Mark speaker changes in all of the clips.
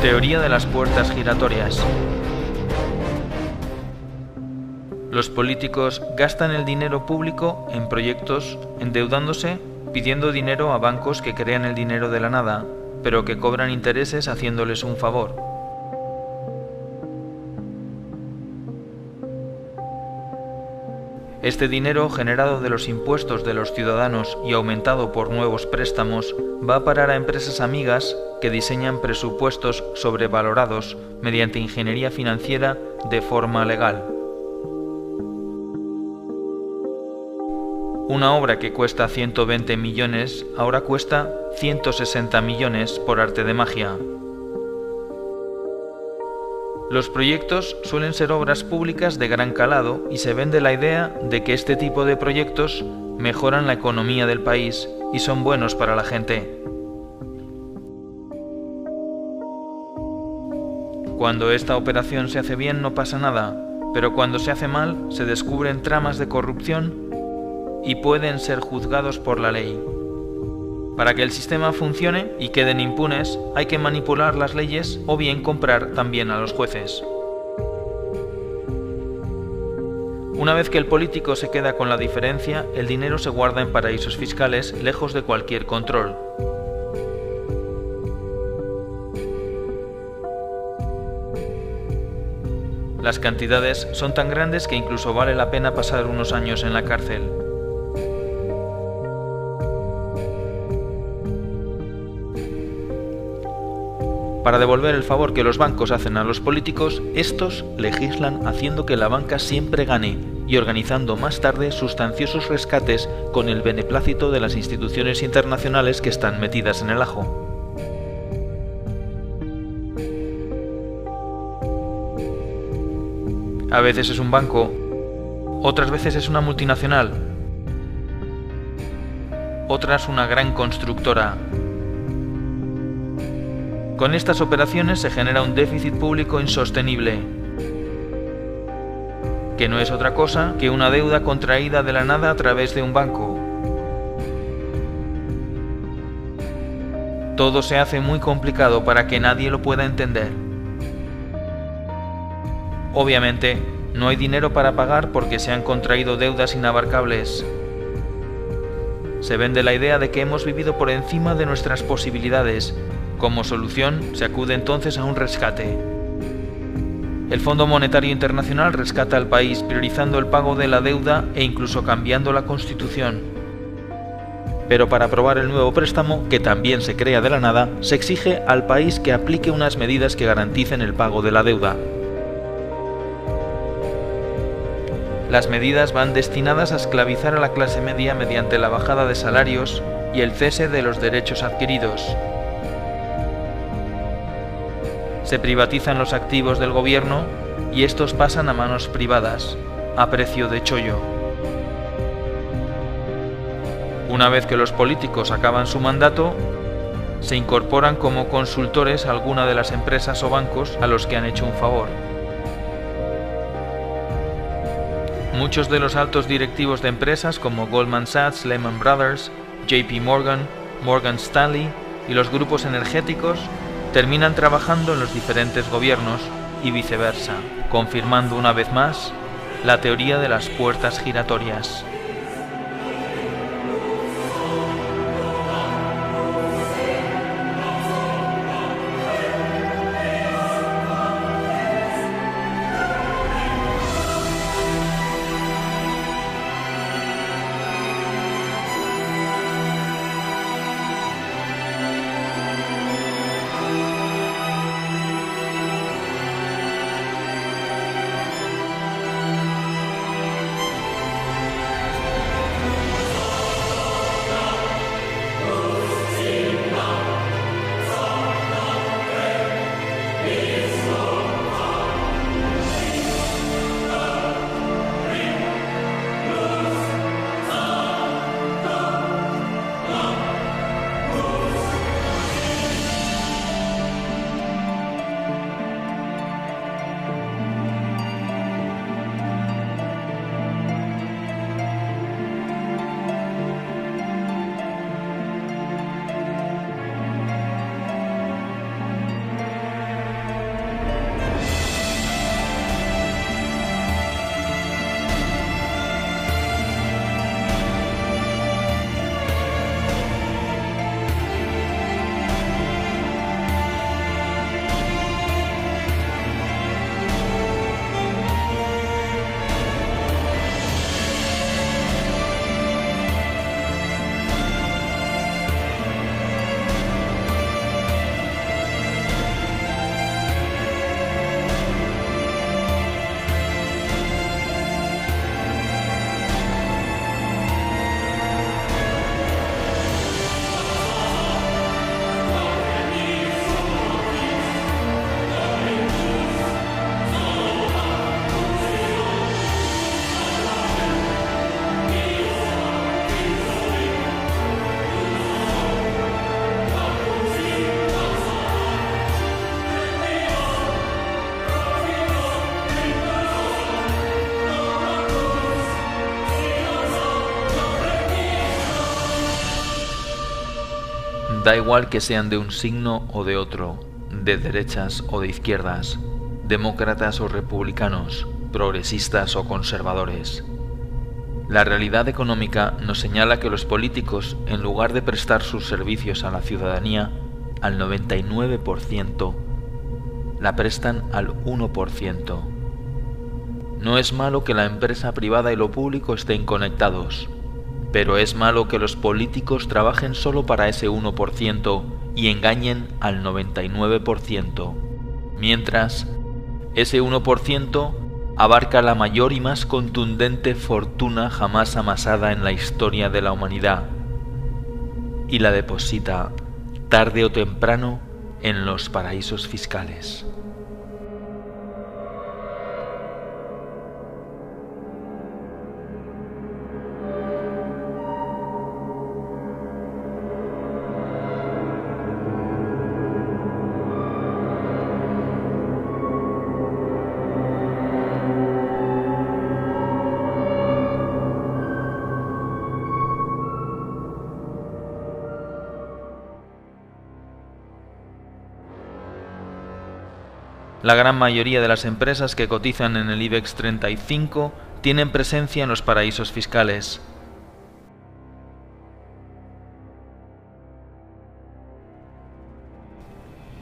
Speaker 1: Teoría de las puertas giratorias. Los políticos gastan el dinero público en proyectos endeudándose, pidiendo dinero a bancos que crean el dinero de la nada, pero que cobran intereses haciéndoles un favor. Este dinero generado de los impuestos de los ciudadanos y aumentado por nuevos préstamos va a parar a empresas amigas que diseñan presupuestos sobrevalorados mediante ingeniería financiera de forma legal. Una obra que cuesta 120 millones ahora cuesta 160 millones por arte de magia. Los proyectos suelen ser obras públicas de gran calado y se vende la idea de que este tipo de proyectos mejoran la economía del país y son buenos para la gente. Cuando esta operación se hace bien no pasa nada, pero cuando se hace mal se descubren tramas de corrupción y pueden ser juzgados por la ley. Para que el sistema funcione y queden impunes, hay que manipular las leyes o bien comprar también a los jueces. Una vez que el político se queda con la diferencia, el dinero se guarda en paraísos fiscales, lejos de cualquier control. Las cantidades son tan grandes que incluso vale la pena pasar unos años en la cárcel. Para devolver el favor que los bancos hacen a los políticos, estos legislan haciendo que la banca siempre gane y organizando más tarde sustanciosos rescates con el beneplácito de las instituciones internacionales que están metidas en el ajo. A veces es un banco, otras veces es una multinacional, otras una gran constructora. Con estas operaciones se genera un déficit público insostenible, que no es otra cosa que una deuda contraída de la nada a través de un banco. Todo se hace muy complicado para que nadie lo pueda entender. Obviamente, no hay dinero para pagar porque se han contraído deudas inabarcables. Se vende la idea de que hemos vivido por encima de nuestras posibilidades. Como solución, se acude entonces a un rescate. El Fondo Monetario Internacional rescata al país priorizando el pago de la deuda e incluso cambiando la Constitución. Pero para aprobar el nuevo préstamo, que también se crea de la nada, se exige al país que aplique unas medidas que garanticen el pago de la deuda. Las medidas van destinadas a esclavizar a la clase media mediante la bajada de salarios y el cese de los derechos adquiridos. Se privatizan los activos del gobierno y estos pasan a manos privadas, a precio de chollo. Una vez que los políticos acaban su mandato, se incorporan como consultores a alguna de las empresas o bancos a los que han hecho un favor. Muchos de los altos directivos de empresas como Goldman Sachs, Lehman Brothers, JP Morgan, Morgan Stanley y los grupos energéticos terminan trabajando en los diferentes gobiernos y viceversa, confirmando una vez más la teoría de las puertas giratorias. Da igual que sean de un signo o de otro, de derechas o de izquierdas, demócratas o republicanos, progresistas o conservadores. La realidad económica nos señala que los políticos, en lugar de prestar sus servicios a la ciudadanía, al 99%, la prestan al 1%. No es malo que la empresa privada y lo público estén conectados, pero es malo que los políticos trabajen solo para ese 1% y engañen al 99%, mientras ese 1% abarca la mayor y más contundente fortuna jamás amasada en la historia de la humanidad y la deposita, tarde o temprano, en los paraísos fiscales. La gran mayoría de las empresas que cotizan en el IBEX 35 tienen presencia en los paraísos fiscales.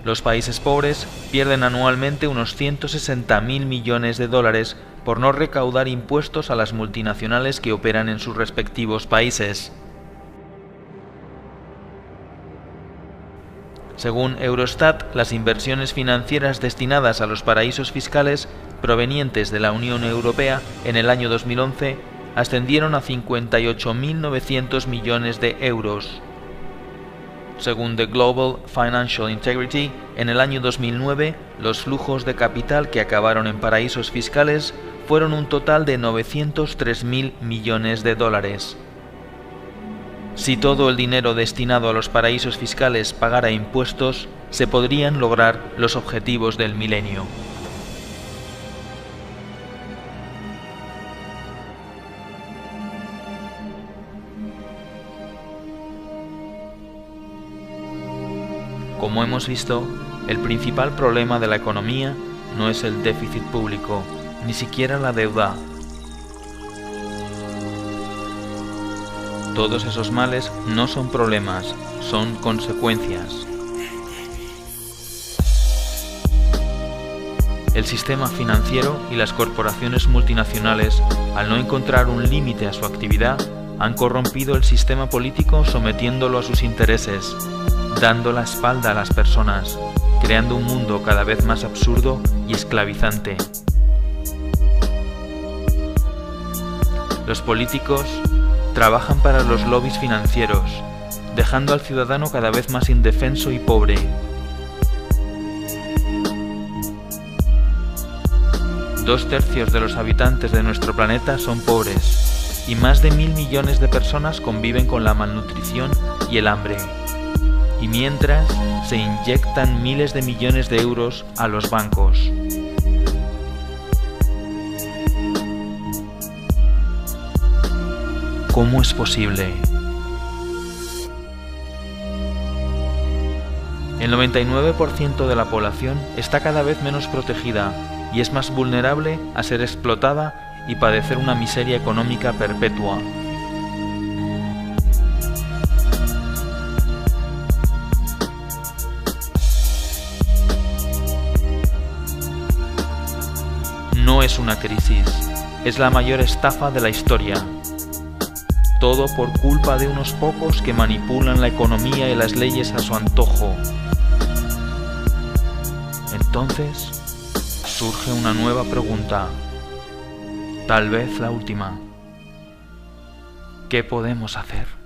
Speaker 1: Los países pobres pierden anualmente unos 160.000 millones de dólares por no recaudar impuestos a las multinacionales que operan en sus respectivos países. Según Eurostat, las inversiones financieras destinadas a los paraísos fiscales provenientes de la Unión Europea en el año 2011 ascendieron a 58.900 millones de euros. Según The Global Financial Integrity, en el año 2009, los flujos de capital que acabaron en paraísos fiscales fueron un total de 903.000 millones de dólares. Si todo el dinero destinado a los paraísos fiscales pagara impuestos, se podrían lograr los objetivos del milenio. Como hemos visto, el principal problema de la economía no es el déficit público, ni siquiera la deuda. Todos esos males no son problemas, son consecuencias. El sistema financiero y las corporaciones multinacionales, al no encontrar un límite a su actividad, han corrompido el sistema político sometiéndolo a sus intereses, dando la espalda a las personas, creando un mundo cada vez más absurdo y esclavizante. Los políticos trabajan para los lobbies financieros, dejando al ciudadano cada vez más indefenso y pobre. Dos tercios de los habitantes de nuestro planeta son pobres, y más de 1.000 millones de personas conviven con la malnutrición y el hambre. Y mientras, se inyectan miles de millones de euros a los bancos. ¿Cómo es posible? El 99% de la población está cada vez menos protegida y es más vulnerable a ser explotada y padecer una miseria económica perpetua. No es una crisis, es la mayor estafa de la historia. Todo por culpa de unos pocos que manipulan la economía y las leyes a su antojo. Entonces, surge una nueva pregunta, tal vez la última. ¿Qué podemos hacer?